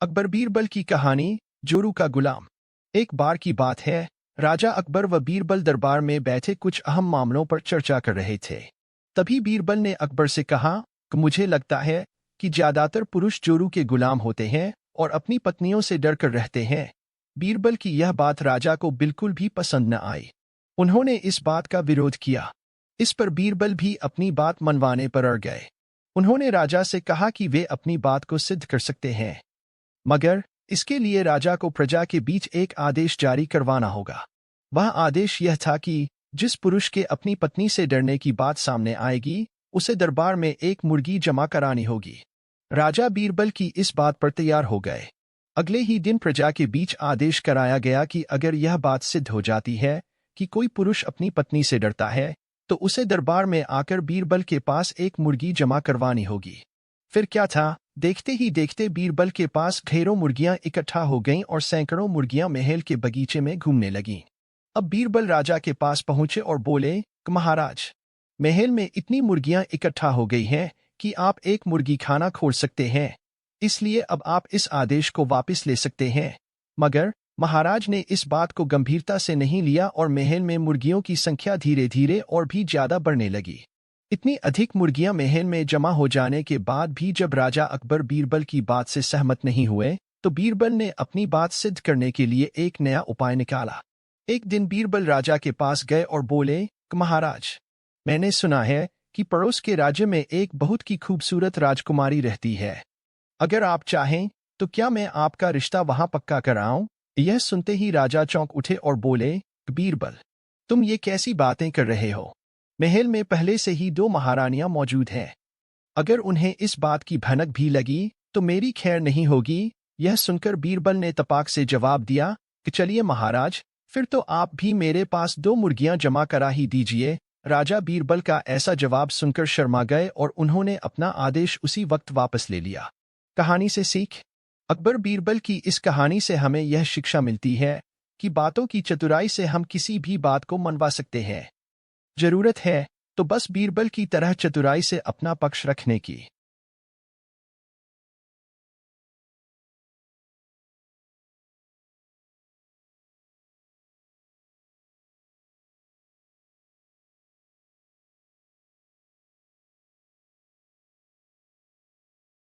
अकबर बीरबल की कहानी जोरू का गुलाम। एक बार की बात है, राजा अकबर व बीरबल दरबार में बैठे कुछ अहम मामलों पर चर्चा कर रहे थे। तभी बीरबल ने अकबर से कहा कि मुझे लगता है कि ज्यादातर पुरुष जोरू के गुलाम होते हैं और अपनी पत्नियों से डरकर रहते हैं। बीरबल की यह बात राजा को बिल्कुल भी पसंद न आई। उन्होंने इस बात का विरोध किया। इस पर बीरबल भी अपनी बात मनवाने पर अड़ गए। उन्होंने राजा से कहा कि वे अपनी बात को सिद्ध कर सकते हैं, मगर इसके लिए राजा को प्रजा के बीच एक आदेश जारी करवाना होगा। वह आदेश यह था कि जिस पुरुष के अपनी पत्नी से डरने की बात सामने आएगी, उसे दरबार में एक मुर्गी जमा करानी होगी। राजा बीरबल की इस बात पर तैयार हो गए। अगले ही दिन प्रजा के बीच आदेश कराया गया कि अगर यह बात सिद्ध हो जाती है कि कोई पुरुष अपनी पत्नी से डरता है, तो उसे दरबार में आकर बीरबल के पास एक मुर्गी जमा करवानी होगी। फिर क्या था, देखते ही देखते बीरबल के पास ढेरों मुर्गियां इकट्ठा हो गईं और सैकड़ों मुर्गियां महल के बगीचे में घूमने लगीं। अब बीरबल राजा के पास पहुंचे और बोले कि महाराज, महल में इतनी मुर्गियां इकट्ठा हो गई हैं कि आप एक मुर्गी खाना खोल सकते हैं, इसलिए अब आप इस आदेश को वापस ले सकते हैं। मगर महाराज ने इस बात को गंभीरता से नहीं लिया और महल में मुर्गियों की संख्या धीरे धीरे और भी ज्यादा बढ़ने लगी। इतनी अधिक मुर्गियां महल में जमा हो जाने के बाद भी जब राजा अकबर बीरबल की बात से सहमत नहीं हुए, तो बीरबल ने अपनी बात सिद्ध करने के लिए एक नया उपाय निकाला। एक दिन बीरबल राजा के पास गए और बोले कि महाराज, मैंने सुना है कि पड़ोस के राज्य में एक बहुत की खूबसूरत राजकुमारी रहती है। अगर आप चाहें तो क्या मैं आपका रिश्ता वहां पक्का कराऊं? यह सुनते ही राजा चौंक उठे और बोले, बीरबल, तुम ये कैसी बातें कर रहे हो? महल में पहले से ही 2 महारानियां मौजूद हैं। अगर उन्हें इस बात की भनक भी लगी तो मेरी खैर नहीं होगी। यह सुनकर बीरबल ने तपाक से जवाब दिया कि चलिए महाराज, फिर तो आप भी मेरे पास 2 मुर्गियां जमा करा ही दीजिए। राजा बीरबल का ऐसा जवाब सुनकर शर्मा गए और उन्होंने अपना आदेश उसी वक्त वापस ले लिया। कहानी से सीख। अकबर बीरबल की इस कहानी से हमें यह शिक्षा मिलती है कि बातों की चतुराई से हम किसी भी बात को मनवा सकते हैं। जरूरत है तो बस बीरबल की तरह चतुराई से अपना पक्ष रखने की।